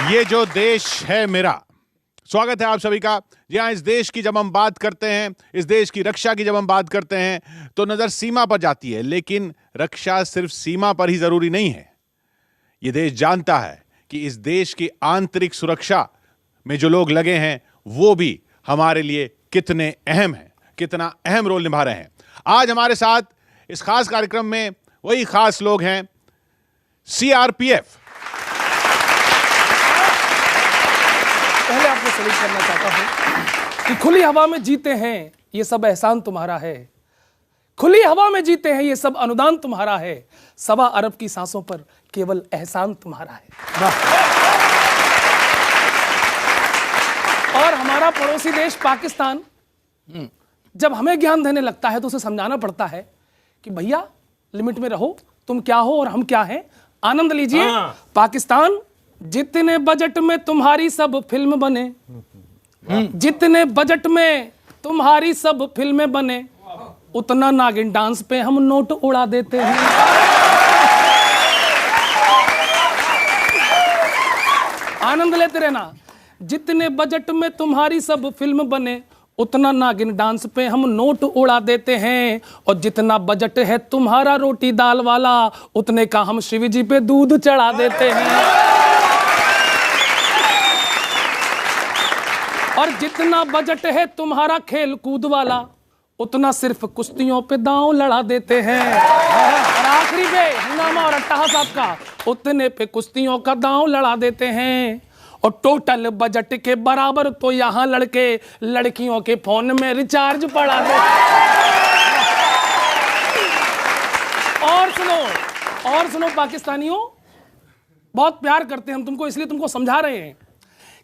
ये जो देश है मेरा, स्वागत है आप सभी का। जी हाँ, इस देश की जब हम बात करते हैं, इस देश की रक्षा की जब हम बात करते हैं तो नजर सीमा पर जाती है, लेकिन रक्षा सिर्फ सीमा पर ही जरूरी नहीं है। ये देश जानता है कि इस देश की आंतरिक सुरक्षा में जो लोग लगे हैं वो भी हमारे लिए कितने अहम हैं, कितना अहम रोल निभा रहे हैं। आज हमारे साथ इस खास कार्यक्रम में वही खास लोग हैं, सीआरपीएफ। पहले आपको सलीम करना चाहता हूं कि खुली हवा में जीते हैं ये सब एहसान तुम्हारा है, खुली हवा में जीते हैं ये सब अनुदान तुम्हारा है, 1.25 अरब की सांसों पर केवल एहसान तुम्हारा है। और हमारा पड़ोसी देश पाकिस्तान जब हमें ज्ञान देने लगता है तो उसे समझाना पड़ता है कि भैया लिमिट में रहो, तुम क्या हो और हम क्या हैं, आनंद लीजिए। पाकिस्तान, जितने बजट में तुम्हारी सब फिल्म बने, जितने बजट में तुम्हारी सब फिल्में बने, उतना नागिन डांस पे हम नोट उड़ा देते हैं। आनंद लेते रहना। जितने बजट में तुम्हारी सब फिल्म बने, उतना नागिन डांस पे हम नोट उड़ा देते हैं। और जितना बजट है तुम्हारा रोटी दाल वाला, उतने का हम शिव जी पे दूध चढ़ा देते हैं। और जितना बजट है तुम्हारा खेल कूद वाला, उतना सिर्फ कुश्तियों पे दांव लड़ा देते हैं। और आखिरी पे हंगामा और अट्टहास आपका, उतने पे कुश्तियों का दांव लड़ा देते हैं। और टोटल बजट के बराबर तो यहाँ लड़के लड़कियों के फोन में रिचार्ज पड़ा देते हैं। और सुनो पाकिस्तानियों, बहुत प्यार करते हैं हम तुमको, इसलिए तुमको समझा रहे हैं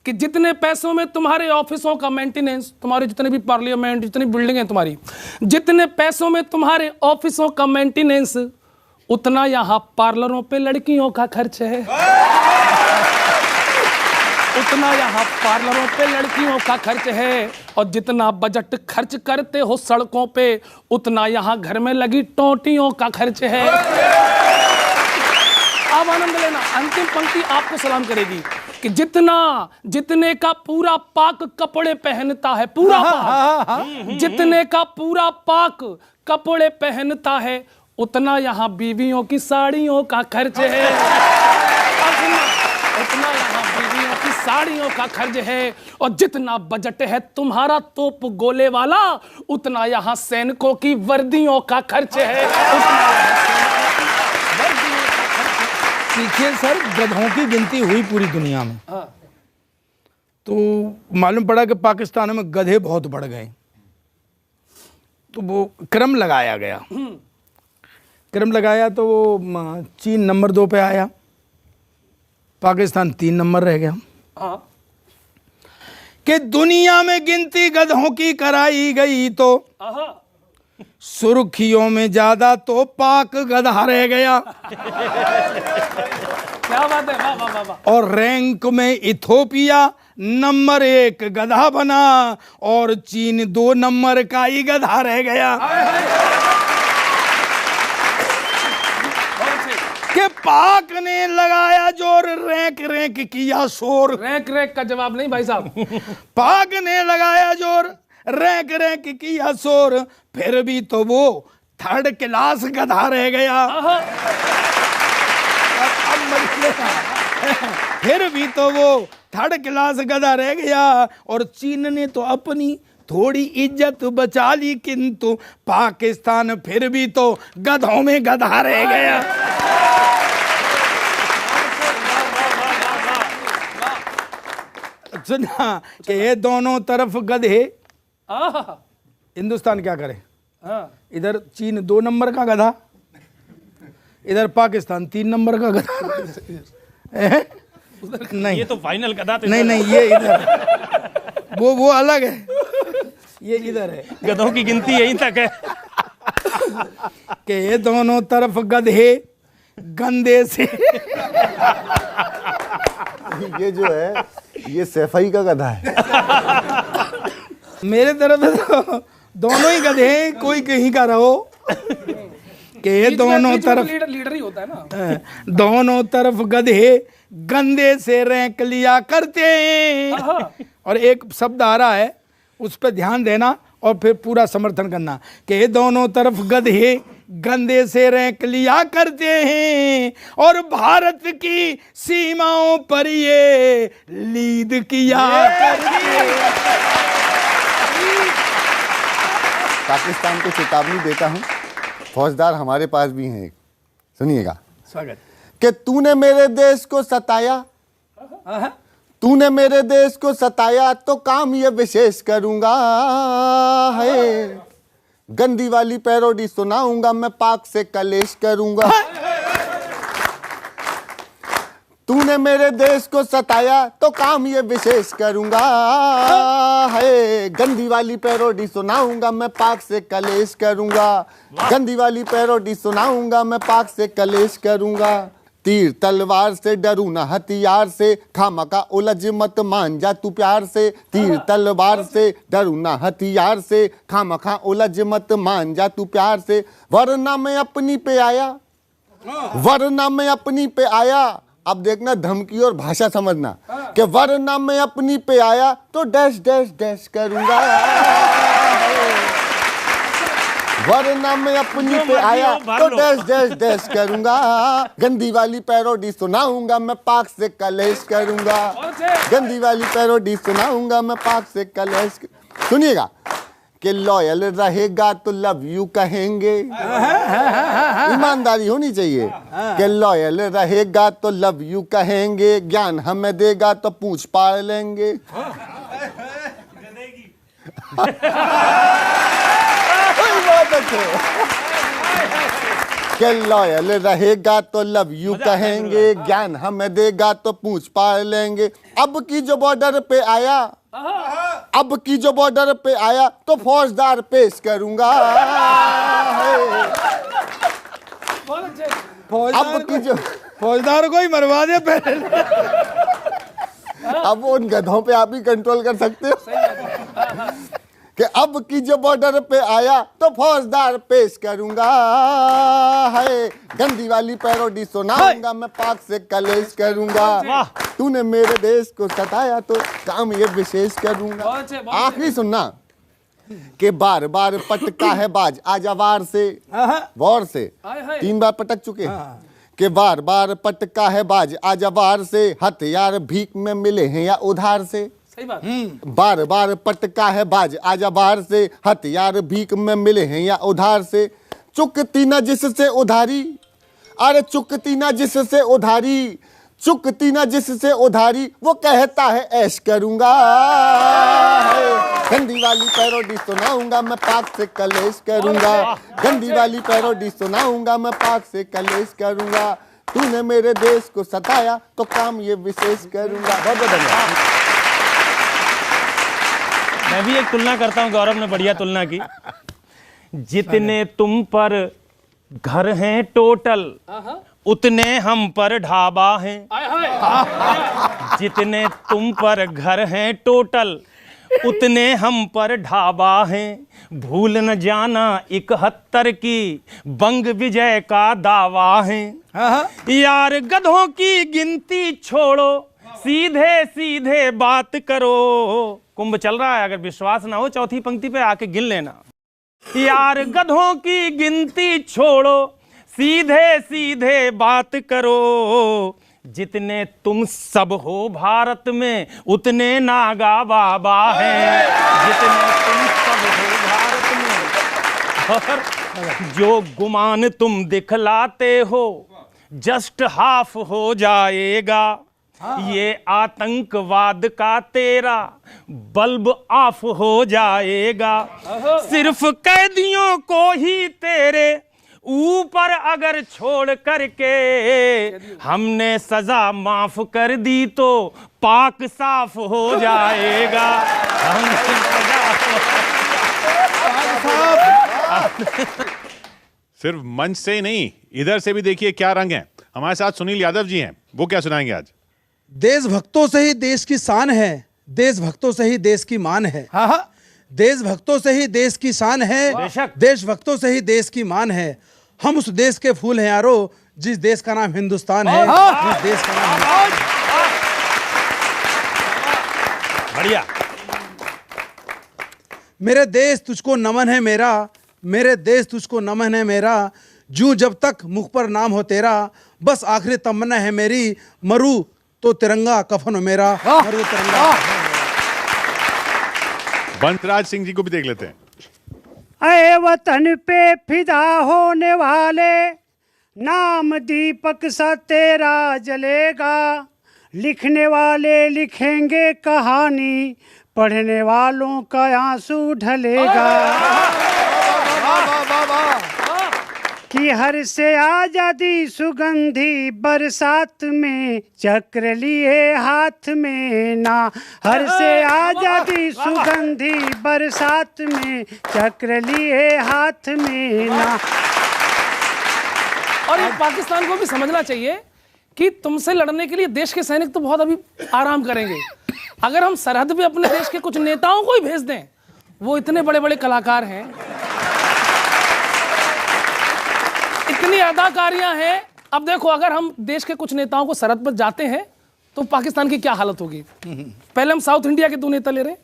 कि जितने पैसों में तुम्हारे ऑफिसों का मेंटेनेंस, तुम्हारे जितने भी पार्लियामेंट, जितनी बिल्डिंग है तुम्हारी, जितने पैसों में तुम्हारे ऑफिसों का मेंटेनेंस, उतना यहाँ पार्लरों पे लड़कियों का खर्च है। उतना यहाँ पार्लरों पे लड़कियों का खर्च है। और जितना बजट खर्च करते हो सड़कों पे, उतना यहाँ घर में लगी टोटियों का खर्च है। अब आनंद लेना, अंतिम पंक्ति आपको सलाम करेगी कि जितने का पूरा पाक कपड़े पहनता है, पूरा पाक, जितने का पूरा पाक कपड़े पहनता है, उतना यहाँ बीवियों की साड़ियों का खर्च है। उतना यहाँ बीवियों की साड़ियों का खर्च है। और जितना बजट है तुम्हारा तोप गोले वाला, उतना यहाँ सैनिकों की वर्दियों का खर्च है। पीछे सर गधों की गिनती हुई पूरी दुनिया में, तो मालूम पड़ा कि पाकिस्तान में गधे बहुत बढ़ गए, तो वो क्रम लगाया गया। क्रम लगाया तो वो चीन नंबर 2 पे आया, पाकिस्तान 3 नंबर रह गया। कि दुनिया में गिनती गधों की कराई गई तो सुर्खियों में ज्यादा तो पाक गधा रह गया। क्या बात है, वाह वाह वाह। और रैंक में इथोपिया नंबर 1 गधा बना और चीन 2 नंबर का ही गधा रह गया। कि पाक ने लगाया जोर, रैंक रैंक किया शोर। रैंक रैंक का जवाब नहीं भाई साहब। पाक ने लगाया जोर, रैंक रैंक किया शोर, फिर भी तो वो 3rd क्लास गधा रह गया। फिर भी तो वो 3rd क्लास गधा रह गया। और चीन ने तो अपनी थोड़ी इज्जत बचा ली, किंतु पाकिस्तान फिर भी तो गधों में गधा रह गया। सुना कि ये दोनों तरफ गधे, हिंदुस्तान क्या करे, इधर चीन 2 नंबर का गधा, इधर पाकिस्तान 3 नंबर का गधा। नहीं, ये तो फाइनल गधा थे। नहीं, ये इधर वो अलग है, ये इधर है। गधों की गिनती यहीं तक है कि ये दोनों तरफ गधे गंदे से। ये जो है ये सैफई का गधा है। मेरे तरफ तो दोनों ही गधे हैं, कोई कहीं का रहो। कि ये दोनों तरफ लीडर ही होता होता है ना। दोनों तरफ गधे गंदे से रैंक लिया करते हैं। और एक शब्द आ रहा है, उस पर ध्यान देना और फिर पूरा समर्थन करना कि दोनों तरफ गधे गंदे से रैंक लिया करते हैं और भारत की सीमाओं पर ये लीद किया करते हैं। पाकिस्तान को चेतावनी देता हूँ, फौजदार हमारे पास भी हैं एक, सुनिएगा। स्वागत। कि तूने मेरे देश को सताया, तूने मेरे देश को सताया तो काम ये विशेष करूंगा है, गंदी वाली पैरोडी सुनाऊंगा मैं, पाक से कलेश करूंगा। तूने मेरे देश को सताया तो काम ये विशेष करूंगा है, गंदी वाली पैरोडी सुनाऊंगा मैं, पाक से कलेश करूंगा। गंदी वाली पैरोडी सुनाऊंगा मैं, पाक से कलेश करूंगा। तीर तलवार से डरू ना हथियार से, खामका उलझ मत मान जा तू प्यार से। तीर तलवार से डरू ना हथियार से, खामखा उलझ मत मान जा तू प्यार से। वरना मैं अपनी पे आया, वरना मैं अपनी पे आया। अब देखना धमकी और भाषा समझना कि वरना मैं अपनी पे आया तो डैश डैश डैश करूंगा, वरना मैं अपनी पे आया तो डैश डैश डैश करूंगा। गंदी वाली पैरोडी सुनाऊंगा मैं, पाक से कलेश करूंगा। गंदी वाली पैरोडी सुनाऊंगा मैं, पाक से कलेश। सुनिएगा कि लॉयल रहेगा तो लव यू कहेंगे, ईमानदारी होनी चाहिए। कि लॉयल रहेगा तो लव यू कहेंगे, ज्ञान हमें देगा तो पूछ पाड़ लेंगे। कि लॉयल रहेगा तो लव यू कहेंगे, ज्ञान हमें देगा तो पूछ पाड़ लेंगे। अब की जो बॉर्डर पे आया, अब की जो बॉर्डर पे आया तो फौजदार पेश करूंगा। अब की जो फौजदार को ही मरवा दे पहले। अब उन गधों पे आप ही कंट्रोल कर सकते हो कि अब की जो बॉर्डर पे आया तो फौजदार पेश करूंगा है, गंदी वाली पैरोडी सुनाऊंगा मैं, पाक से कलेश करूंगा। तूने मेरे देश को सताया तो काम ये विशेष करूंगा। आखिरी सुनना कि बार बार पटका है बाज आजा वार से, वॉर से 3 बार पटक चुके हैं। कि बार बार पटका है बाज आजा वार से, हथियार भीख में मिले हैं या उधार से। सही बात। बार बार पटका है बाज आजा बाहर से, हथियार भीख में मिले हैं या उधार से। चुकती ना जिससे उधारी, अरे चुकती ना जिससे उधारी, चुकती ना जिससे उधारी, वो कहता है ऐश करूंगा। गंदी वाली पैरोडी सुनाऊंगा मैं, पाक से कलेश करूंगा। गंदी वाली पैरोडी सुनाऊंगा मैं, पाक से कलेश करूंगा। तूने मेरे देश को सताया तो काम ये विशेष करूंगा। बहुत बहुत धन्यवाद। मैं भी एक तुलना करता हूं, गौरव ने बढ़िया तुलना की। जितने तुम पर घर हैं टोटल, उतने हम पर ढाबा हैं। जितने तुम पर घर हैं टोटल, उतने हम पर ढाबा हैं। भूल न जाना 71 की बंग विजय का दावा है। यार गधों की गिनती छोड़ो, सीधे सीधे बात करो। कुंभ चल रहा है, अगर विश्वास ना हो चौथी पंक्ति पे आके गिन लेना। यार गधों की गिनती छोड़ो, सीधे सीधे बात करो। जितने तुम सब हो भारत में, उतने नागा बाबा हैं। जितने तुम सब हो भारत में, और जो गुमान तुम दिखलाते हो जस्ट हाफ हो जाएगा। ये आतंकवाद का तेरा बल्ब ऑफ हो जाएगा। सिर्फ कैदियों को ही तेरे ऊपर अगर छोड़ करके हमने सजा माफ कर दी तो पाक साफ हो जाएगा। हमने सजा सिर्फ मंच से ही नहीं, इधर से भी देखिए क्या रंग है। हमारे साथ सुनील यादव जी हैं, वो क्या सुनाएंगे आज? देशभक्तों से ही देश की शान है, देशभक्तों से ही देश की मान है। देशभक्तों से ही देश की शान है, देशभक्तों से ही देश की मान है। हम उस देश के फूल हैं यारो, जिस देश का नाम हिंदुस्तान है, जिस देश का नाम बढ़िया। मेरे देश तुझको नमन है मेरा, मेरे देश तुझको नमन है मेरा, जूं जब तक मुख पर नाम हो तेरा, बस आखिरी तमन्ना है मेरी, मरू तो तिरंगा कफन हो मेरा, मरू तिरंगा। बंसराज सिंह जी को भी देख लेते हैं। अरे वतन पे फिदा होने वाले, नाम दीपक सा तेरा जलेगा, लिखने वाले लिखेंगे कहानी, पढ़ने वालों का आंसू ढलेगा। कि हर से आजादी सुगंधी बरसात में, चक्र लिए हाथ में ना, हर से आजादी सुगंधी बरसात में, चक्र लिए हाथ में ना। और ये पाकिस्तान को भी समझना चाहिए कि तुमसे लड़ने के लिए देश के सैनिक तो बहुत अभी आराम करेंगे, अगर हम सरहद पे अपने देश के कुछ नेताओं को ही भेज दें, वो इतने बड़े बड़े कलाकार हैं, इतनी अदाकारियां हैं। अब देखो, अगर हम देश के कुछ नेताओं को सरहद पर जाते हैं तो पाकिस्तान की क्या हालत होगी। पहले हम साउथ इंडिया के 2 नेता ले रहे।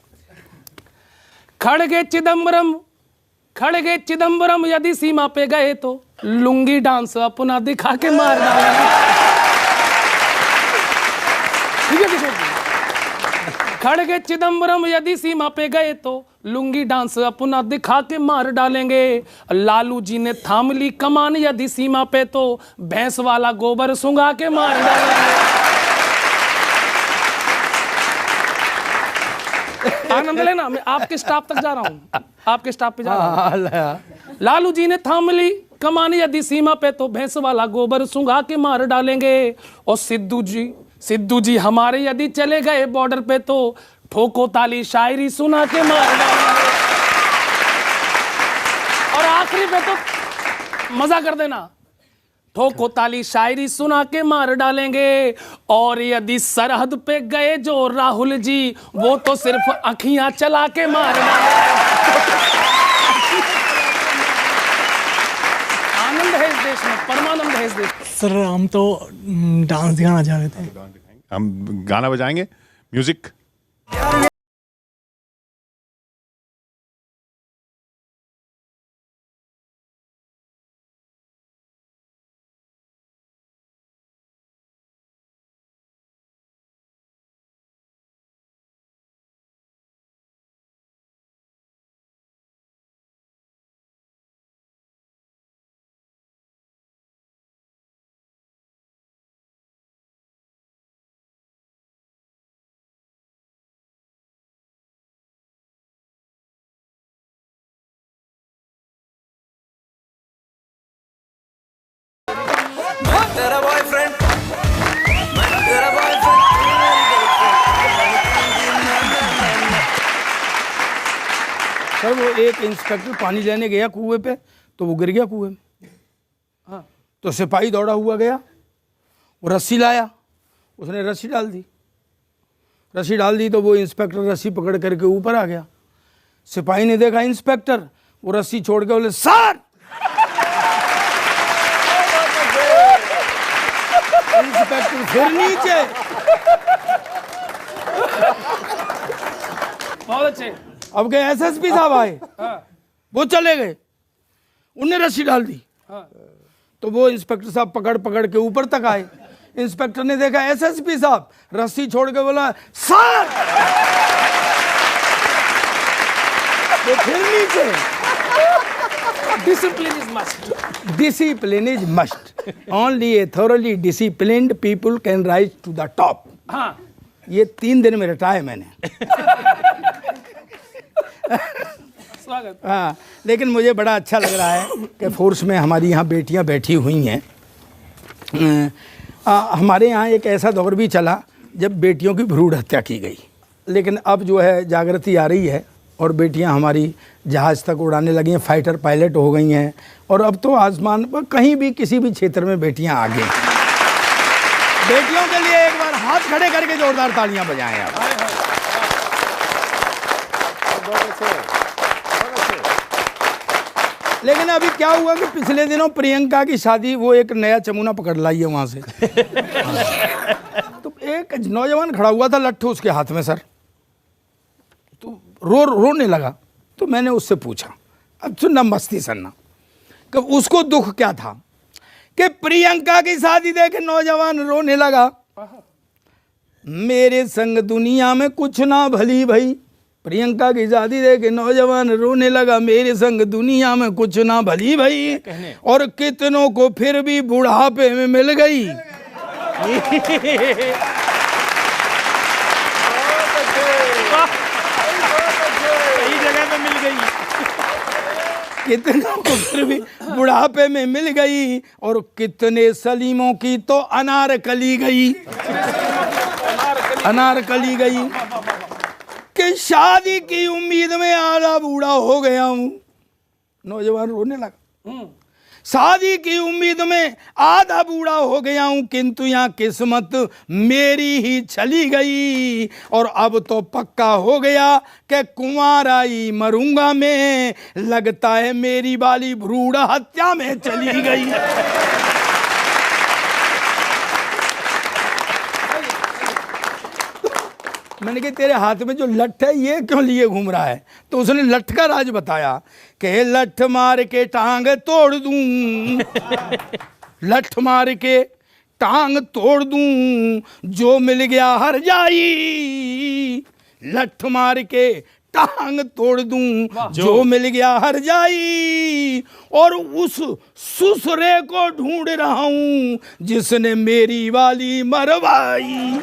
खड़गे चिदम्बरम यदि सीमा पे गए तो लुंगी डांस अपना दिखा के मार डालेंगे। ठीक है किशोर जी? खड़गे चिदम्बरम यदि सीमा पे गए तो लुंगी डांस अपना दिखा के मार डालेंगे। लालू जी ने थाम ली कमान यदि सीमा पे तो भैंस वाला गोबर सुंगा के मार डालेंगे। आनंद लेना, मैं आपके स्टाफ तक जा रहा हूं, आपके स्टाफ पे जा रहा हूं। लालू जी ने थाम ली कमान यदि सीमा पे तो भैंस वाला गोबर सुंगा के मार डालेंगे। और सिद्धू जी हमारे यदि चले गए बॉर्डर पे तो ठोको ताली शायरी सुना के मार डालेंगे। और आखिरी पे तो मजा कर देना, ठोको ताली शायरी सुना के मार डालेंगे। और यदि सरहद पे गए जो राहुल जी, वो तो सिर्फ अखियां चला के मार डालेंगे। आनंद है इस देश में, परमानंद है इस देश में। सर हम तो डांस दिखाना चाह रहे थे। हम गाना बजाएंगे, म्यूजिक। तेरा बॉयफ्रेंड, तेरा बॉयफ्रेंड। सर वो एक इंस्पेक्टर पानी लेने गया कुएं पे, तो वो गिर गया कुएं में। हाँ, तो सिपाही दौड़ा हुआ गया, वो रस्सी लाया, उसने रस्सी डाल दी। रस्सी डाल दी तो वो इंस्पेक्टर रस्सी पकड़ करके ऊपर आ गया। सिपाही ने देखा इंस्पेक्टर, वो रस्सी छोड़ के बोले सर। इंस्पेक्टर फिर नीचे। बहुत अच्छे। अब गए एसएसपी साहब आए, वो चले गए, उन्हें रस्सी डाल दी। तो वो इंस्पेक्टर साहब पकड़ पकड़ के ऊपर तक आए। इंस्पेक्टर ने देखा एसएसपी साहब, रस्सी छोड़ के बोला सर। वो फिर नीचे। Discipline is must. Discipline is must. Only a thoroughly disciplined people can rise to the top. हाँ, ये 3 दिन में रटाए मैंने। स्वागत। हाँ, लेकिन मुझे बड़ा अच्छा लग रहा है कि फोर्स में हमारी यहाँ बेटियाँ बैठी हुई हैं। हमारे यहाँ एक ऐसा दौर भी चला जब बेटियों की भ्रूण हत्या की गई, लेकिन अब जो है जागृति आ रही है और बेटियां हमारी जहाज़ तक उड़ाने लगी हैं, फाइटर पायलट हो गई हैं, और अब तो आसमान पर कहीं भी किसी भी क्षेत्र में बेटियां आगे। बेटियों के लिए एक बार हाथ खड़े करके जोरदार तालियां बजाएं आप। लेकिन अभी क्या हुआ कि पिछले दिनों प्रियंका की शादी, वो एक नया चमूना पकड़ लाई है वहां से। तो एक नौजवान खड़ा हुआ था, लट्ठू उसके हाथ में सर, तो रोने लगा। तो मैंने उससे पूछा, अब सुनना मस्ती सन्ना, कि उसको दुख क्या था कि प्रियंका की शादी देख नौजवान रोने लगा। मेरे संग दुनिया में कुछ ना भली भई, प्रियंका की शादी देख नौजवान रोने लगा। मेरे संग दुनिया में कुछ ना भली भई, और कितनों को फिर भी बुढ़ापे में मिल गई। सही जगह पे मिल गई। कितनों को फिर भी बुढ़ापे में मिल गई, और कितने सलीमों की तो अनारकली गई। अनारकली गई कि शादी की उम्मीद में आधा बूढ़ा हो गया हूं। नौजवान रोने लगा। शादी की उम्मीद में आधा बूढ़ा हो गया हूं, किंतु यहाँ किस्मत मेरी ही चली गई, और अब तो पक्का हो गया कि कुंवारा ही मरूंगा मैं। लगता है मेरी वाली भ्रूण हत्या में चली गई। मैंने कहा तेरे हाथ में जो लठ है ये क्यों लिए घूम रहा है? तो उसने लठ का राज बताया कि लठ मार के टांग तोड़ दूं, लठ मार के टांग तोड़ दूं, जो मिल गया हर जाई। लठ मार के टांग तोड़ दूं, जो मिल गया हर जाई, और उस ससुरे को ढूंढ रहा हूं जिसने मेरी वाली मरवाई।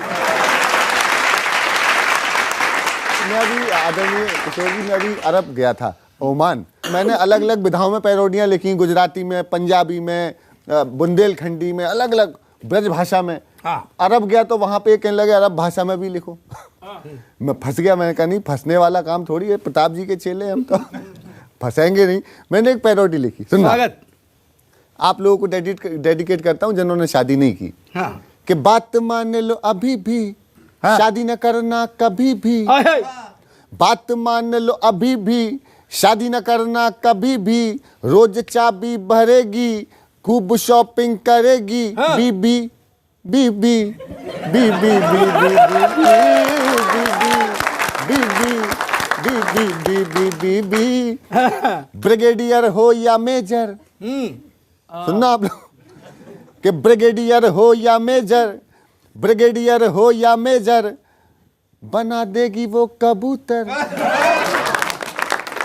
मैं अभी आदरणीय किशोर जी, मैं अभी अरब गया था, ओमान। मैंने अलग अलग विधाओं में पैरोडियाँ लिखी, गुजराती में, पंजाबी में, बुंदेलखंडी में, अलग अलग ब्रज भाषा में। अरब गया तो वहाँ पे कहने लगे अरब भाषा में भी लिखो। मैं फंस गया। मैंने कहा नहीं, फंसने वाला काम थोड़ी है, प्रताप जी के चेले हम तो फंसेंगे नहीं। मैंने एक पैरोडी लिखी, सुन। स्वागत। आप लोगों को डेडिकेट करता हूँ जिन्होंने शादी नहीं की। कि बात मान लो अभी भी, शादी न करना कभी भी। बात मान लो अभी भी, शादी न करना कभी भी। रोज चाबी भरेगी, खूब शॉपिंग करेगी। बीबी बीबी बीबी बीबी बीबी बीबी बीबी। ब्रिगेडियर हो या मेजर, सुनना आप लोग, कि ब्रिगेडियर हो या मेजर, ब्रिगेडियर हो या मेजर, बना देगी वो कबूतर।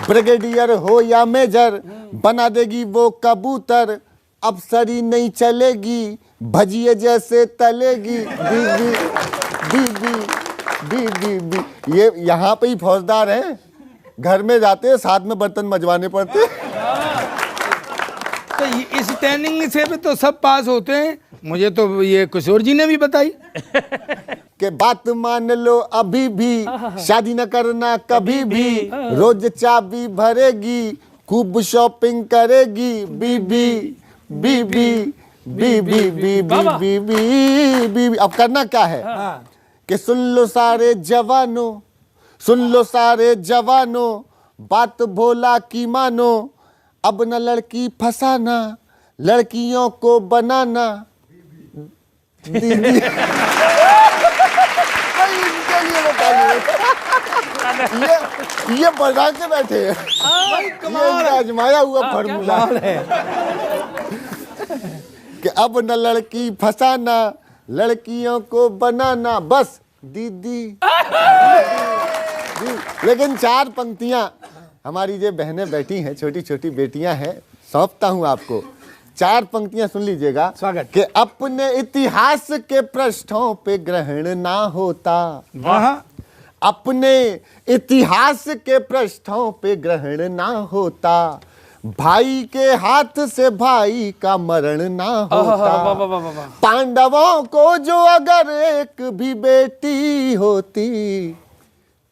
ब्रिगेडियर हो या मेजर, बना देगी वो कबूतर। अफसरी नहीं चलेगी, भजिए जैसे तलेगी। बीबी बीबी बीबी बी। ये यहाँ पे ही फौजदार हैं, घर में जाते हैं साथ में बर्तन मजवाने पड़ते। तो इस ट्रेनिंग से भी तो सब पास होते हैं। मुझे तो ये किशोर जी ने भी बताई कि बात मान लो अभी भी, शादी न करना कभी भी। रोज चाबी भरेगी, खूब शॉपिंग करेगी। बीबी बीबी बीबी बीबी बीबी बीबी। अब करना क्या है कि सुन लो सारे जवानों, सुन लो सारे जवानों, बात भोला की मानो। अब न लड़की फंसाना, लड़कियों को बनाना। दीदी ये बजा के बैठे हैं, ये आजमाया हुआ फॉर्मूला है कि अब न लड़की फंसाना, लड़कियों को बनाना। बस दीदी। लेकिन 4 पंक्तियां हमारी जो बहनें बैठी हैं, छोटी छोटी बेटियां हैं, सौंपता हूं आपको। 4 पंक्तियां सुन लीजिएगा। स्वागत। कि अपने इतिहास के पृष्ठों पे ग्रहण ना होता। अपने इतिहास के पृष्ठों पे ग्रहण ना होता। भाई के हाथ से भाई का मरण ना होता। पांडवों को जो अगर एक भी बेटी होती,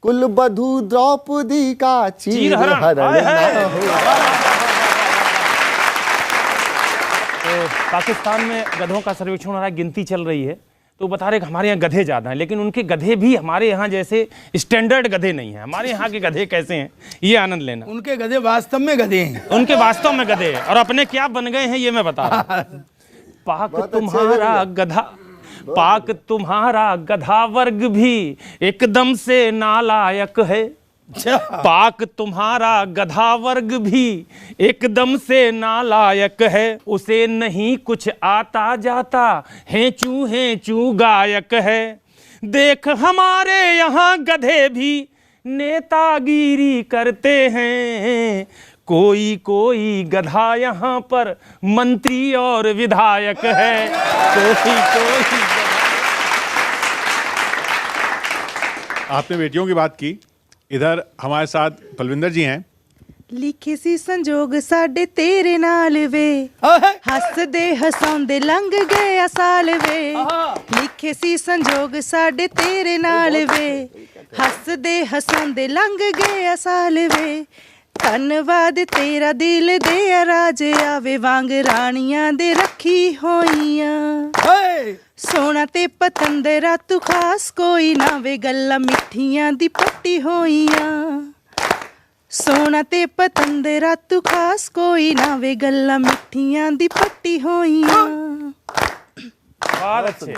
कुलवधू द्रौपदी का चीर हरण ना होता। तो पाकिस्तान में गधों का सर्वेक्षण हो रहा है, गिनती चल रही है। तो बता रहे कि हमारे यहाँ गधे ज़्यादा हैं, लेकिन उनके गधे भी हमारे यहाँ जैसे स्टैंडर्ड गधे नहीं हैं। हमारे यहाँ के गधे कैसे हैं, ये आनंद लेना। उनके गधे वास्तव में गधे हैं। उनके वास्तव में गधे हैं और अपने क्या बन गए हैं ये मैं बता रहा हूं। पाक तुम्हारा गधा वर्ग भी एकदम से नालायक है। पाक तुम्हारा गधा वर्ग भी एकदम से नालायक है। उसे नहीं कुछ आता जाता, हेंचू गायक है। देख हमारे यहाँ गधे भी नेतागिरी करते हैं। कोई गधा यहाँ पर मंत्री और विधायक है। कोई आपने बेटियों की बात की, इधर हमारे साथ पलविंदर जी हैं। लिखे सी संजोग साडे तेरे नाल वे, हसदे हसाउंदे लंघ गया साल वे। लिखे सी संजोग साडे तेरे नाल वे, हसदे हसाउंदे लंघ गया साल वे। धन्नवाद तेरा दिल दे राज आवे, वांग रानियां दे रखी होइयां। सोना ते पतंदरा तू खास कोई ना वे, गल्ला मिठियां दी पट्टी होइयां। सोना ते पतंदरा तू खास कोई ना वे, गल्ला मिठियां दी पट्टी होइयां। बहुत अच्छे।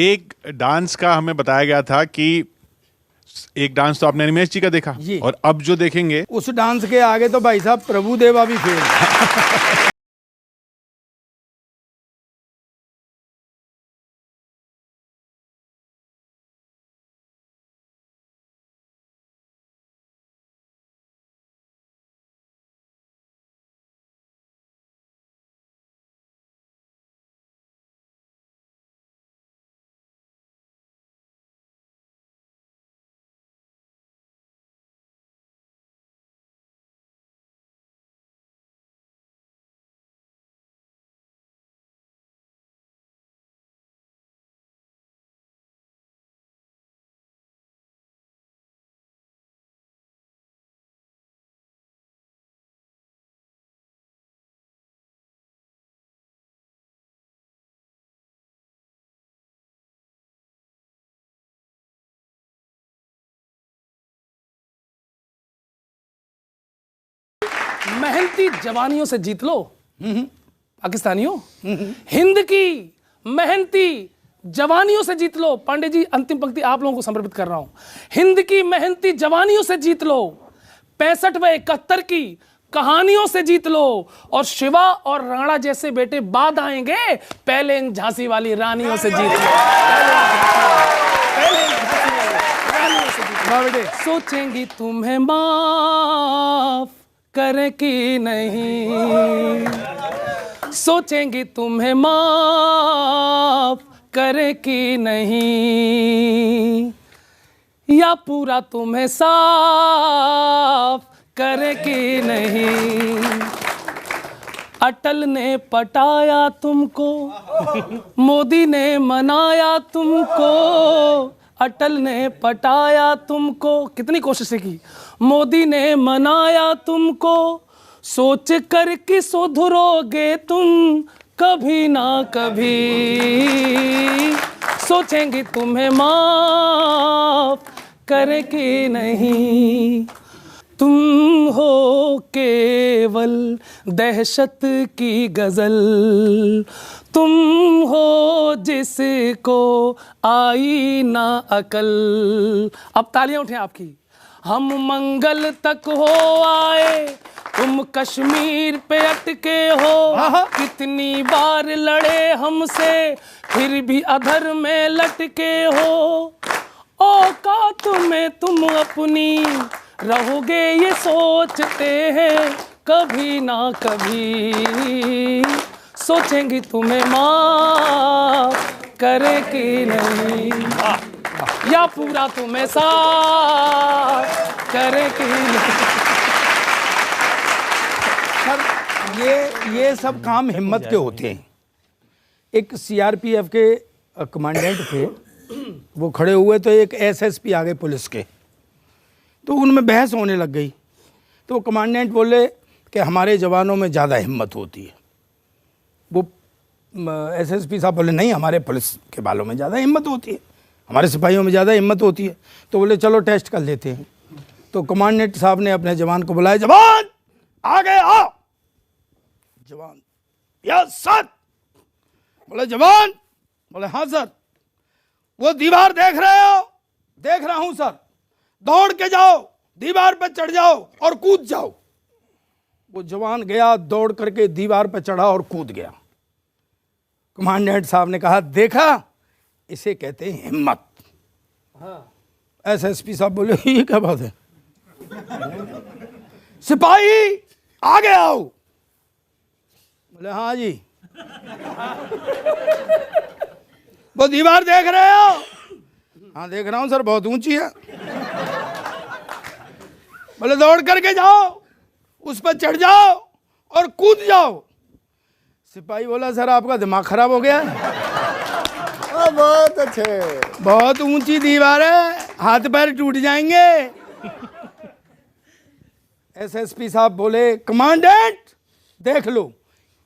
एक डांस का हमें बताया गया था कि एक डांस तो आपने निमेश जी का देखा, और अब जो देखेंगे उस डांस के आगे तो भाई साहब प्रभु देवा भी फेल। मेहनती जवानियों से जीत लो पाकिस्तानियों। हिंद की मेहनती जवानियों से जीत लो। पांडे जी, अंतिम पंक्ति आप लोगों को समर्पित कर रहा हूं। हिंद की मेहनती जवानियों से जीत लो, 65 व 71 की कहानियों से जीत लो, और शिवा और राणा जैसे बेटे बाद आएंगे, पहले इन झांसी वाली रानियों से जीत लो। पहले इन झांसी वाली रानियों से जीत लो बेटे। सोचेंगी तुम्हें माफ करे कि नहीं, सोचेंगी तुम्हें माफ करे कि नहीं, या पूरा तुम्हें साफ करे कि नहीं। अटल ने पटाया तुमको, मोदी ने मनाया तुमको। अटल ने पटाया तुमको, कितनी कोशिशें की, मोदी ने मनाया तुमको। सोच कर कि सुधरोगे तुम कभी ना कभी, सोचेंगे तुम्हें माफ करे कि नहीं। तुम हो केवल दहशत की गजल, तुम हो जिसको आई ना अकल। अब तालियां उठें आपकी। हम मंगल तक हो आए, तुम कश्मीर पे अटके हो। कितनी बार लड़े हमसे, फिर भी अधर में लटके हो। औकात में तुम अपनी रहोगे ये सोचते हैं, कभी ना कभी सोचेंगे तुम्हें माफ करे कि नहीं, या पूरा तुम्हें साफ करे कि नहीं। ये सब काम हिम्मत के होते हैं। एक सीआरपीएफ के कमांडेंट थे, वो खड़े हुए तो एक एसएसपी आ गए पुलिस के, तो उनमें बहस होने लग गई। तो कमांडेंट बोले कि हमारे जवानों में ज़्यादा हिम्मत होती है। वो एसएसपी साहब बोले नहीं, हमारे पुलिस के बालों में ज़्यादा हिम्मत होती है, हमारे सिपाहियों में ज़्यादा हिम्मत होती है। तो बोले चलो टेस्ट कर लेते हैं। तो कमांडेंट साहब ने अपने जवान को बुलाया, जवान आगे आओ। जवान यस सर। बोले जवान, बोले हाँ सर। वो दीवार देख रहे हो? देख रहा हूं सर। दौड़ के जाओ, दीवार पर चढ़ जाओ और कूद जाओ। वो जवान गया, दौड़ करके दीवार पर चढ़ा और कूद गया। कमांडेंट साहब ने कहा देखा, इसे कहते हैं हिम्मत। एसएसपी साहब बोले ये क्या बात है? सिपाही आगे आओ। बोले हाँ जी। वो दीवार देख रहे हो? हाँ देख रहा हूं सर, बहुत ऊंची है। बोले दौड़ करके जाओ, उस पर चढ़ जाओ और कूद जाओ। सिपाही बोला सर आपका दिमाग खराब हो गया है। बहुत अच्छे। बहुत ऊंची दीवार है, हाथ पैर टूट जाएंगे। एसएसपी साहब बोले कमांडेंट देख लो,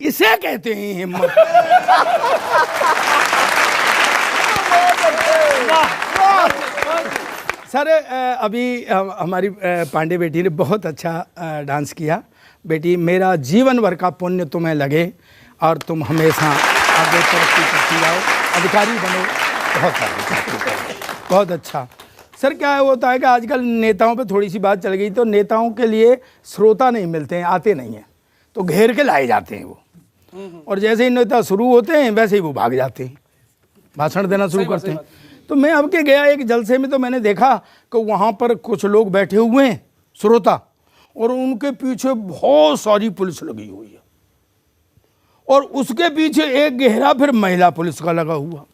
इसे कहते हैं हिम्मत। सर अभी हमारी पांडे बेटी ने बहुत अच्छा डांस किया। बेटी मेरा जीवन भर का पुण्य तुम्हें लगे और तुम हमेशा आगे तरक्की करती जाओ, अधिकारी बनो, बहुत अच्छा। सर क्या होता है कि आजकल नेताओं पे थोड़ी सी बात चल गई, तो नेताओं के लिए श्रोता नहीं मिलते हैं, आते नहीं हैं, तो घेर के लाए जाते हैं वो। और जैसे ही नेता शुरू होते हैं वैसे ही वो भाग जाते हैं, भाषण देना शुरू करते हैं। तो मैं अब के गया एक जलसे में, तो मैंने देखा कि वहाँ पर कुछ लोग बैठे हुए हैं श्रोता, और उनके पीछे बहुत सारी पुलिस लगी हुई है, और उसके पीछे एक गहरा फिर महिला पुलिस का लगा हुआ।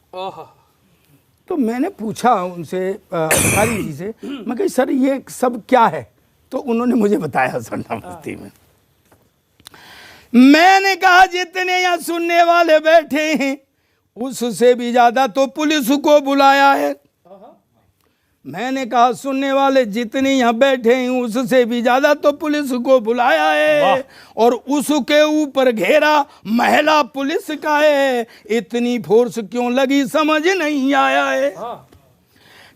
तो मैंने पूछा उनसे अधिकारी जी से, मैं कही सर ये सब क्या है? तो उन्होंने मुझे बताया सरना मस्ती में। मैंने कहा जितने यहाँ सुनने वाले बैठे हैं उससे भी ज्यादा तो पुलिस को बुलाया है। मैंने कहा सुनने वाले जितने यहाँ बैठे हैं उससे भी ज्यादा तो पुलिस को बुलाया है, और उसके ऊपर घेरा महिला पुलिस का है। इतनी फोर्स क्यों लगी समझ नहीं आया है।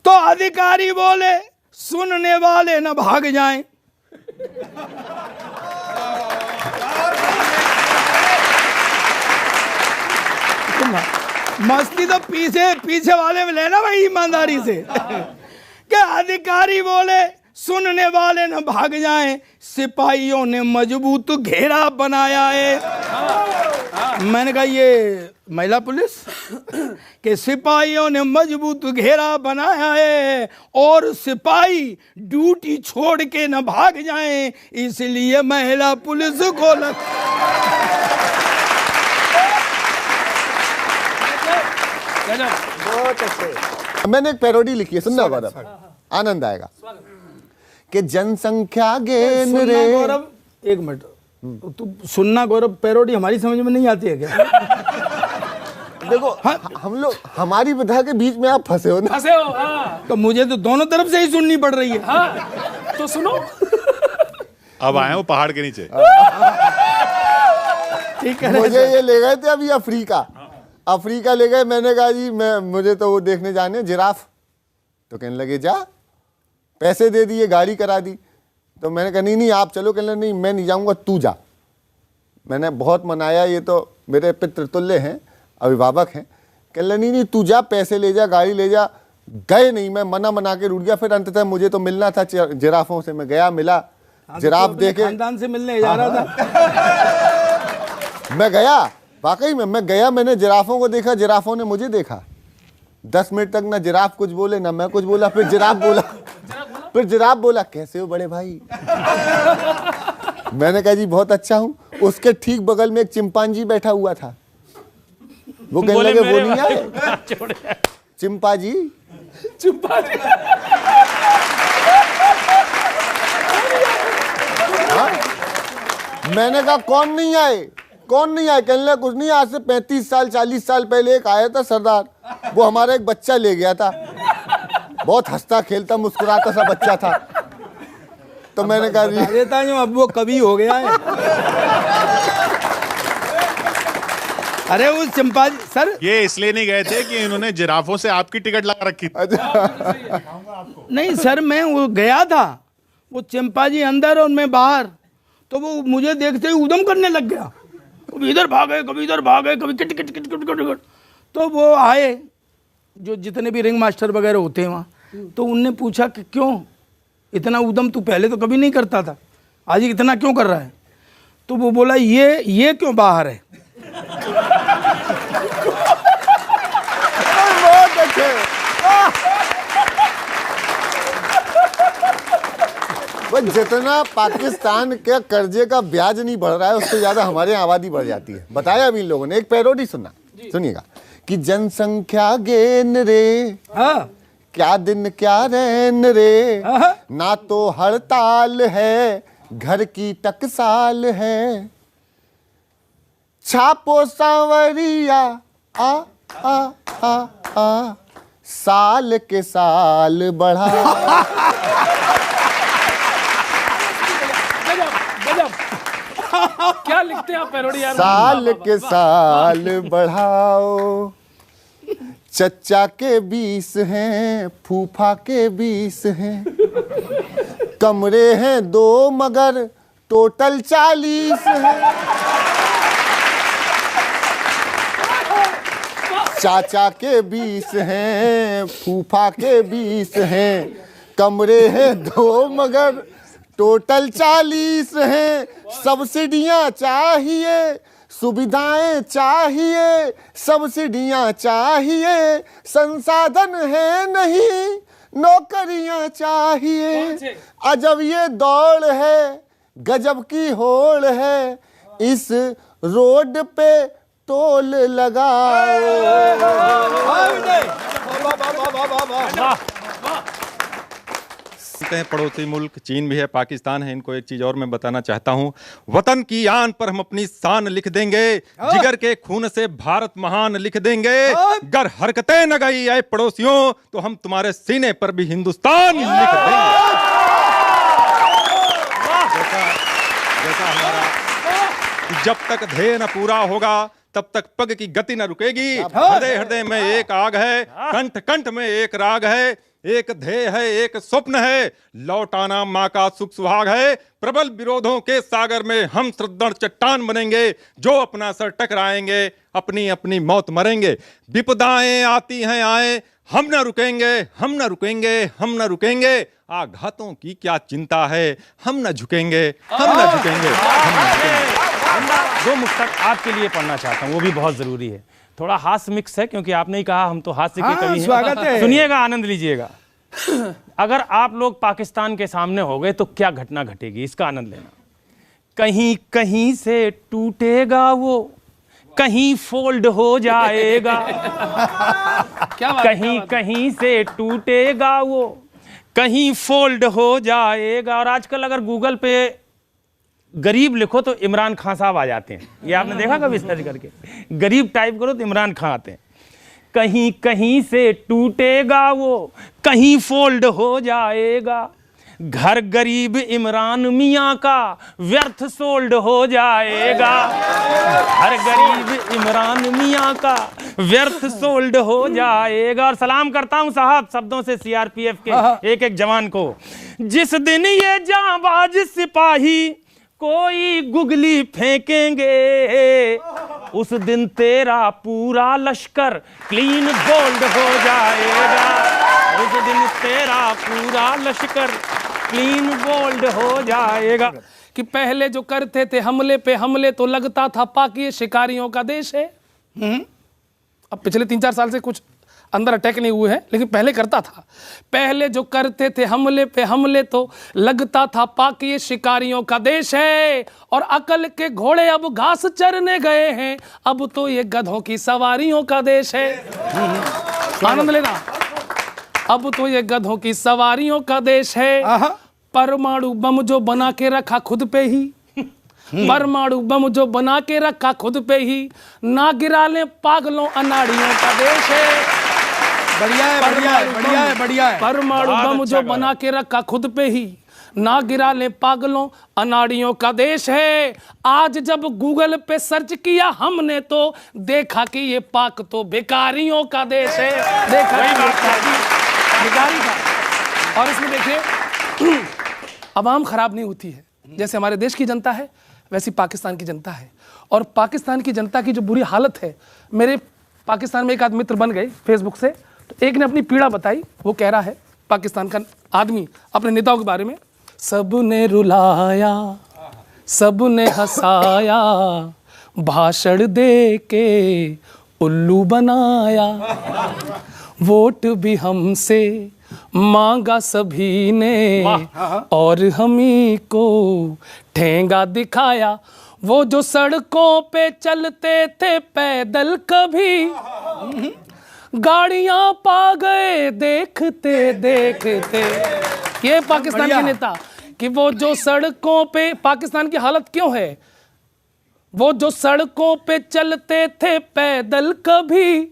तो अधिकारी बोले सुनने वाले न भाग जाएं। मस्ती तो पीछे वाले में लेना भाई ईमानदारी से। क्या अधिकारी बोले सुनने वाले न भाग जाएं, सिपाहियों ने मजबूत घेरा बनाया है। मैंने कहा ये महिला पुलिस के सिपाहियों ने मजबूत घेरा बनाया है, और सिपाही ड्यूटी छोड़ के न भाग जाएं, इसलिए महिला पुलिस को बहुत अच्छे। मैंने एक पैरोडी लिखी है, सुनना गौरव, आनंद आएगा। कि जनसंख्या गेन रे। गौरव एक मिनट, तू सुनना गौरव, पैरोडी हमारी समझ में नहीं आती है क्या? देखो हम लोग हमारी विधा के बीच में आप फंसे हो ना। फंसे हो हाँ। तो मुझे तो दोनों तरफ से ही सुननी पड़ रही है। हाँ, तो सुनो। अब आए हो पहाड़ के नीचे। ठीक है। मुझे ये ले गए थे अभी अफ्रीका ले गए। मैंने कहा जी मुझे तो वो देखने जाने जिराफ। तो कहने लगे जा, पैसे दे दिए, गाड़ी करा दी। तो मैंने कहा नहीं आप चलो। कहने लगे नहीं मैं नहीं जाऊंगा, तू जा। मैंने बहुत मनाया, ये तो मेरे पितृतुल्य हैं, अभिभावक हैं। कहने लगे नहीं तू जा, पैसे ले जा, गाड़ी ले जा। गए नहीं, मैं मना के रूठ गया। फिर अंततः मुझे तो मिलना था जिराफों से, मैं गया, मिला। जिराफ देखे, खानदान से मिलने जा रहा था। मैं गया, वाकई में मैं गया, मैंने जिराफों को देखा, जिराफों ने मुझे देखा। 10 मिनट तक ना जिराफ कुछ बोले ना मैं कुछ बोला। फिर जिराफ बोला कैसे हो बड़े भाई। मैंने कहा जी बहुत अच्छा हूँ। उसके ठीक बगल में एक चिंपांजी बैठा हुआ था। वो कहने लगे वो नहीं आए चिंपाजी। हाँ? मैंने कहा कौन नहीं आए। कहने लगा कुछ नहीं, आज से 35 साल 40 साल पहले एक आया था सरदार, वो हमारा एक बच्चा ले गया था। बहुत हंसता खेलता मुस्कुराता सा बच्चा था। तो मैंने कहा देता हूँ अब वो कभी हो गया है। अरे उस चिंपांजी सर, ये इसलिए नहीं गए थे कि इन्होंने जिराफों से आपकी टिकट लगा रखी थी। नहीं सर, मैं वो गया था, वो चिंपांजी अंदर और मैं बाहर, तो वो मुझे देखते ही उदम करने लग गया, कभी इधर भागे, कभी इधर भागे, कभी kit kit kit kit kit. तो वो आए जो जितने भी रिंग मास्टर वगैरह होते हैं वहाँ, तो उनने पूछा कि क्यों इतना उदम, तू पहले तो कभी नहीं करता था, आज इतना क्यों कर रहा है? तो वो बोला ये क्यों बाहर है? बहुत अच्छे। बस जितना पाकिस्तान के कर्जे का ब्याज नहीं बढ़ रहा है, उससे ज्यादा हमारे यहाँ आबादी बढ़ जाती है। बताया अभी इन लोगों ने, एक पैरोडी सुनना, सुनिएगा कि जनसंख्या गेन रे, क्या दिन क्या रैन रे, ना तो हड़ताल है, घर की टकसाल है, छापो सांवरिया आ आ आ आ, साल के साल बढ़ा। क्या लिखते हैं आप पैरोडी यार? साल के साल बढ़ाओ, चच्चा के 20 हैं, फूफा के 20 हैं, कमरे हैं 2 मगर टोटल 40 हैं, चाचा के 20 हैं, फूफा के 20 हैं, कमरे हैं 2 मगर टोटल 40 हैं, सब्सिडियां चाहिए, सुविधाएं चाहिए, सब्सिडियां चाहिए, संसाधन है नहीं, नौकरियां चाहिए। अजब ये दौड़ है, गजब की होड़ है, इस रोड पे टोल लगाओ। हैं पड़ोसी मुल्क चीन भी है, पाकिस्तान है, इनको एक चीज और मैं बताना चाहता हूं, वतन की आन पर हम अपनी शान लिख देंगे, जिगर के खून से भारत महान लिख देंगे, गर हरकतें न गई आए पड़ोसियों तो हम तुम्हारे सीने पर भी हिंदुस्तान लिख देंगे। जैसा हमारा जब तक ध्येय न पूरा होगा तब तक पग की गति न रुकेगी, हृदय हृदय में एक आग है, कंठ कंठ में एक राग है, एक ध्येय है, एक स्वप्न है, लौटाना माँ का सुख सुहाग है, प्रबल विरोधों के सागर में हम श्रद्धान चट्टान बनेंगे, जो अपना सर टकराएंगे अपनी अपनी मौत मरेंगे, विपदाएं आती हैं आए, हम न रुकेंगे, हम न रुकेंगे, हम न रुकेंगे, आघातों की क्या चिंता है, हम न झुकेंगे, हम न झुकेंगे, हम न झुकेंगे। दो मुक्तक आपके लिए पढ़ना चाहता हूँ, वो भी बहुत जरूरी है, थोड़ा हास्य मिक्स है क्योंकि आपने ही कहा हम तो हास्य के कवि हैं। स्वागत है। सुनिएगा, आनंद लीजिएगा। अगर आप लोग पाकिस्तान के सामने हो गए तो क्या घटना घटेगी, इसका आनंद लेना। कहीं कहीं से टूटेगा वो, कहीं फोल्ड हो जाएगा, कहीं कहीं से टूटेगा वो, कहीं फोल्ड हो जाएगा। और आजकल अगर गूगल पे गरीब लिखो तो इमरान खान साहब आ जाते हैं, ये आपने देखा कभी सर्च करके? गरीब टाइप करो तो इमरान खान आते हैं। कहीं कहीं से टूटेगा वो, कहीं फोल्ड हो जाएगा, घर गरीब इमरान मियाँ का व्यर्थ सोल्ड हो जाएगा, घर गरीब इमरान मियाँ का व्यर्थ सोल्ड हो जाएगा। और सलाम करता हूँ साहब शब्दों से सीआरपीएफ के एक एक जवान को। जिस दिन ये जांबाज सिपाही कोई गुगली फेंकेंगे, उस दिन तेरा पूरा लश्कर क्लीन बोल्ड हो जाएगा, उस दिन तेरा पूरा लश्कर क्लीन बोल्ड हो जाएगा। कि पहले जो करते थे हमले पे हमले तो लगता था पाक ये शिकारियों का देश है। अब पिछले 3-4 साल से कुछ अंदर अटैक नहीं हुए हैं, लेकिन पहले करता था। पहले जो करते थे हमले पे हमले तो लगता था पाक ये शिकारियों का देश है, और अकल के घोड़े अब घास चरने गए हैं, अब तो ये गधों की सवारियों का देश है। आनंद लेना। अब तो ये गधों की सवारियों का देश है। परमाणु बम जो बना के रखा खुद पे ही, परमाणु बम जो बना के रखा खुद पे ही, ना गिरा ले पागलों अनाड़ियों का देश है। बढ़िया है, बढ़िया है, बढ़िया है, बढ़िया है। परमाणु बम जो बना के रखा खुद पे ही, ना गिरा ले पागलों अनाड़ियों का देश है। आज जब गूगल पे सर्च किया हमने तो देखा कि ये पाक तो बेकारियों का देश है। देखा बेकारी का। और इसमें देखिए अवाम खराब नहीं होती है, जैसे हमारे देश की जनता है वैसी पाकिस्तान की जनता है। और पाकिस्तान की जनता की जो बुरी हालत है, मेरे पाकिस्तान में एक आदमी मित्र बन गए फेसबुक से, तो एक ने अपनी पीड़ा बताई। वो कह रहा है पाकिस्तान का आदमी अपने नेताओं के बारे में, सबने रुलाया सबने हंसाया, भाषण दे के उल्लू बनाया, वोट भी हमसे मांगा सभी ने और हम ही को ठेंगा दिखाया। वो जो सड़कों पे चलते थे पैदल कभी, गाड़ियां पा गए देखते देखते। ये पाकिस्तान के नेता कि वो जो सड़कों पे, पाकिस्तान की हालत क्यों है, वो जो सड़कों पे चलते थे पैदल कभी,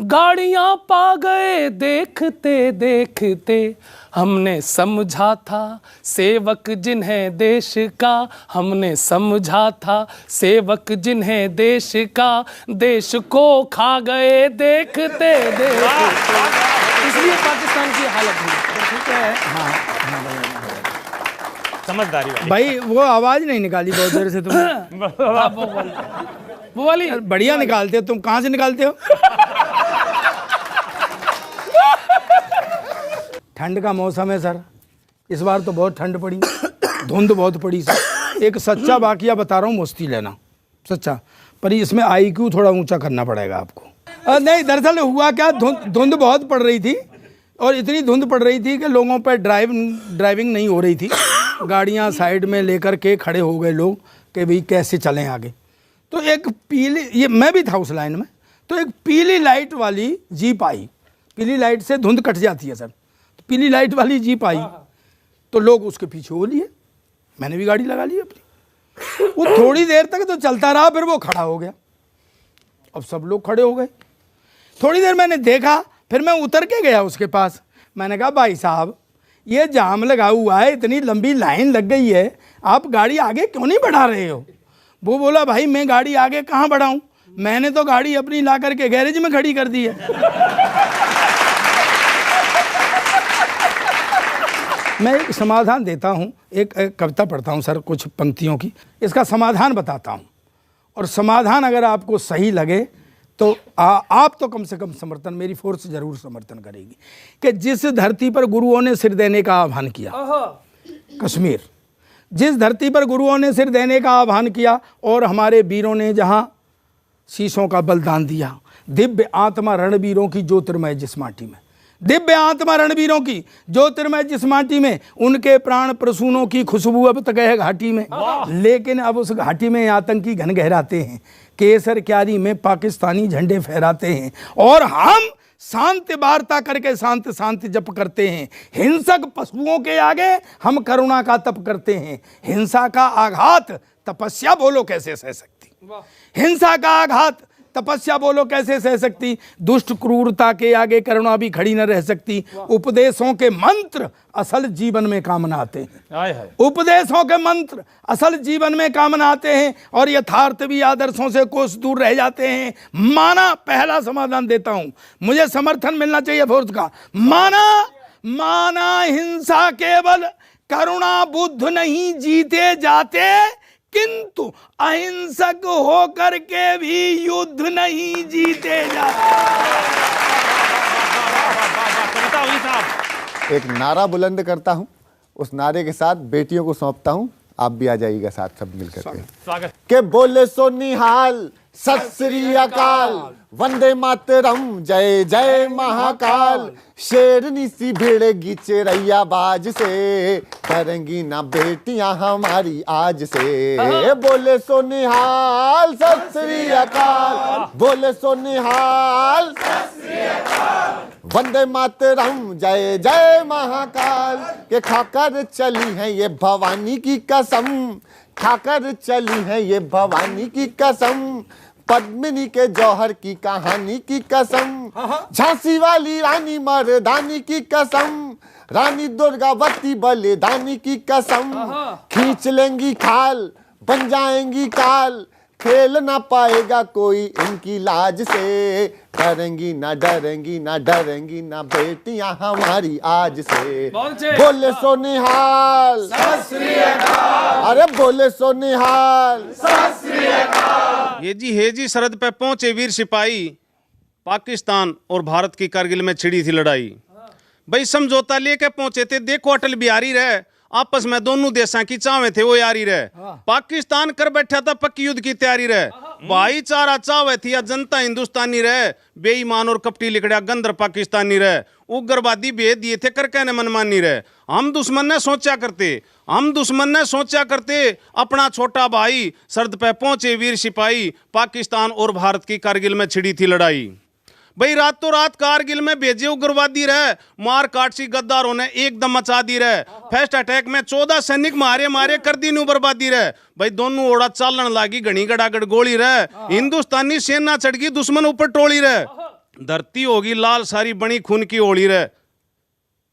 गाड़ियां पा गए देखते देखते। हमने समझा था सेवक जिन्हें देश का, हमने समझा था सेवक जिन्हें देश का, देश को खा गए देखते देखते। इसलिए पाकिस्तान की हालत हुई। ठीक है, समझदारी भाई वो आवाज नहीं निकाली बहुत देर से तुमने। वो वाली बढ़िया निकालते हो तुम। कहाँ से निकालते हो? ठंड का मौसम है सर, इस बार तो बहुत ठंड पड़ी, धुंध बहुत पड़ी सर। एक सच्चा वाकया बता रहा हूँ, मुश्ती लेना सच्चा, पर इसमें IQ थोड़ा ऊंचा करना पड़ेगा आपको। नहीं, दरअसल हुआ क्या, धुंध बहुत पड़ रही थी और इतनी धुंध पड़ रही थी कि लोगों पर ड्राइविंग नहीं हो रही थी। गाड़ियाँ साइड में लेकर के खड़े हो गए लोग कि भाई कैसे चलें आगे। तो एक पीली, ये मैं भी था उस लाइन में, तो एक पीली लाइट वाली जीप आई। पीली लाइट से धुंध कट जाती है सर, पीली लाइट वाली जीप आई तो लोग उसके पीछे हो लिए, मैंने भी गाड़ी लगा ली अपनी। वो थोड़ी देर तक तो चलता रहा, फिर वो खड़ा हो गया। अब सब लोग खड़े हो गए। थोड़ी देर मैंने देखा, फिर मैं उतर के गया उसके पास। मैंने कहा भाई साहब ये जाम लगा हुआ है, इतनी लंबी लाइन लग गई है, आप गाड़ी आगे क्यों नहीं बढ़ा रहे हो? वो बोला भाई मैं गाड़ी आगे कहाँ बढ़ाऊँ, मैंने तो गाड़ी अपनी ला करके गैरेज में खड़ी कर दी है। मैं एक समाधान देता हूँ, एक कविता पढ़ता हूँ सर कुछ पंक्तियों की, इसका समाधान बताता हूँ। और समाधान अगर आपको सही लगे तो आप तो कम से कम समर्थन, मेरी फोर्स जरूर समर्थन करेगी। कि जिस धरती पर गुरुओं ने सिर देने का आह्वान किया, कश्मीर, जिस धरती पर गुरुओं ने सिर देने का आह्वान किया और हमारे वीरों ने जहाँ शीशों का बलिदान दिया, दिव्य आत्मा रणवीरों की ज्योतिर्मय जिस माटी में, दिव्य आत्मा रणवीरों की ज्योतिर्मय जिस माटी में, उनके प्राण प्रसूनों की खुशबू अब तक है घाटी में। लेकिन अब उस घाटी में आतंकी घन गहराते हैं, केसर क्यारी में पाकिस्तानी झंडे फहराते हैं, और हम शांति वार्ता करके शांति शांति जप करते हैं। हिंसक पशुओं के आगे हम करुणा का तप करते हैं। हिंसा का आघात तपस्या बोलो कैसे सह सकती, हिंसा का आघात तपस्या बोलो कैसे सह सकती, दुष्ट क्रूरता के आगे करुणा भी खड़ी न रह सकती। उपदेशों के मंत्र असल जीवन में काम न आते हैं, उपदेशों के मंत्र असल जीवन में काम न आते हैं, और यथार्थ भी आदर्शों से कोस दूर रह जाते हैं। माना, पहला समाधान देता हूं, मुझे समर्थन मिलना चाहिए फोर्स का। माना हिंसा केवल करुणा बुद्ध नहीं जीते जाते, किंतु अहिंसक होकर के भी युद्ध नहीं जीते जाते। एक नारा बुलंद करता हूं, उस नारे के साथ बेटियों को सौंपता हूं, आप भी आ जाइएगा साथ सब मिलकर के। के बोले सो निहाल, सत श्री अकाल, वंदे मातरम, जय जय महाकाल। शेरनी सी भिड़ेगी चिरैया बाज से, डरेंगी ना बेटियां हमारी आज से। बोले सो निहाल, सत श्री अकाल, बोले सो निहाल, सत श्री अकाल, वंदे मातरम, जय जय महाकाल। के खाकर चली है ये भवानी की कसम, खाकर चली है ये भवानी की कसम, पद्मिनी के जौहर की कहानी की कसम, झांसी वाली रानी मर्दानी की कसम, रानी दुर्गावती बलिदानी की कसम, खींच लेंगी खाल बन जाएंगी काल, खेल ना पाएगा कोई इनकी लाज से, डरेंगी ना डरेंगी ना डरेंगी ना बेटियां हमारी आज से। बोले सो निहाल सत श्री अकाल, अरे बोले सो निहाल सत श्री अकाल। ये जी है जी सरहद पे पहुंचे वीर सिपाही, पाकिस्तान और भारत की कारगिल में छिड़ी थी लड़ाई। भाई समझौता लेके पहुंचे थे, देखो अटल बिहारी रहे, आपस में दोनों देशों की चावे थे वो यारी रहे। पाकिस्तान कर बैठा था पक्की युद्ध की तैयारी रहे, भाईचारा चावे थी या जनता हिंदुस्तानी रहे, बेईमान और कपटी लिखड़ा गंदर पाकिस्तानी रहे, उग्रवादी भेद दिए थे कर कहने मनमानी रहे। हम दुश्मन ने सोचा करते अपना छोटा भाई, सरहद पे पहुंचे वीर सिपाही, पाकिस्तान और भारत की कारगिल में छिड़ी थी लड़ाई। भाई रातों रात कारगिल में भेजे उग्रवादी रहे, मार काट सी गद्दारों ने एकदम मचा दी रहे। फर्स्ट अटैक में 14 सैनिक मारे कर दी नु बर्बादी रहे। भाई दोनों ओड़ा चालन लागी घनी गड़ागड़ गोली रहे, हिंदुस्तानी सेना चढ़ गई दुश्मन ऊपर टोली रहे, धरती होगी लाल सारी बनी खून की होली रहे।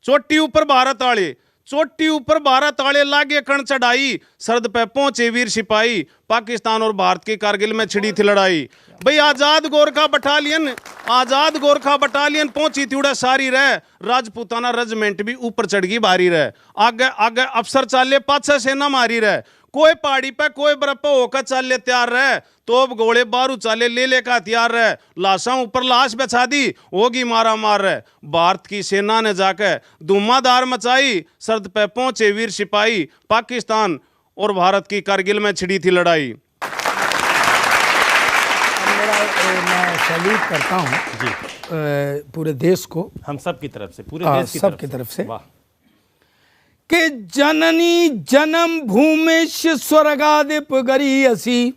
चोटी ऊपर भारत आले लागे कण चढ़ाई, सरहद पे पहुंचे वीर सिपाही, पाकिस्तान और भारत की कारगिल में छिड़ी थी लड़ाई। भाई आजाद गोरखा बटालियन पहुंची थी उड़ा सारी रहे, राजपूताना रेजिमेंट भी ऊपर चढ़ गई भारी रहे। आगे अफसर चाले पाछे सेना मारी रहे, कोई पहाड़ी पे कोई बर्फ पे होकर चाले तैयार रहे, तोप गोले बारू चाले ले का हथियार रहे, लाशा ऊपर लाश बिछा दी होगी मारा मार रहे। भारत की सेना ने जाकर धुआंधार मचाई, सरहद पे पहुंचे वीर सिपाही, पाकिस्तान और भारत की कारगिल में छिड़ी थी लड़ाई। मैं सैल्यूट करता हूँ जी पूरे देश को, हम सब की तरफ से, पूरे देश की सब की तरफ से, कि जननी जन्म भूमिश स्वर्गादिप गरीयसी,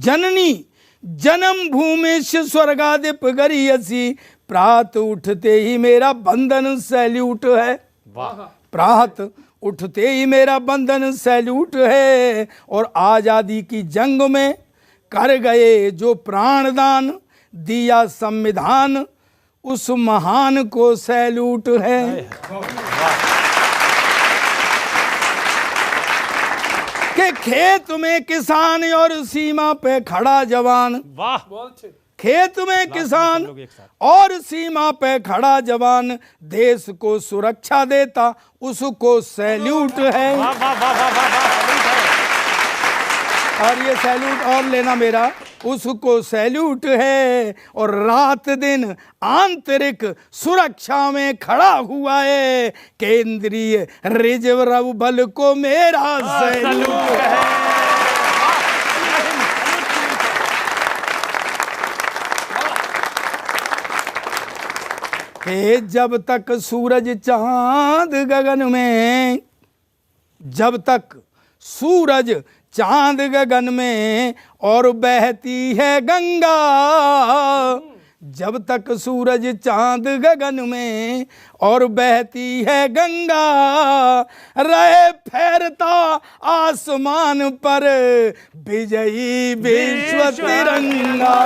जननी जन्म भूमिश स्वर्गादिप गरीयसी, प्रात उठते ही मेरा बंधन सैल्यूट है, प्रात उठते ही मेरा बंधन सैल्यूट है, और आजादी की जंग में कर गए जो प्राणदान, दिया संविधान उस महान को सैल्यूट है। के खेत में किसान और सीमा पे खड़ा जवान, वाह, खेत में किसान और सीमा पे खड़ा जवान, देश को सुरक्षा देता उसको सैल्यूट है। वाह वाह वाह वाह वाह, और ये सैल्यूट और लेना मेरा, उसको सैल्यूट है। और रात दिन आंतरिक सुरक्षा में खड़ा हुआ है, केंद्रीय रिजर्व बल को मेरा सैल्यूट है। जब तक सूरज चांद गगन में, जब तक सूरज चांद गगन में और बहती है गंगा, जब तक सूरज चांद गगन में और बहती है गंगा, रहे फैरता आसमान पर विजयी विश्व तिरंगा।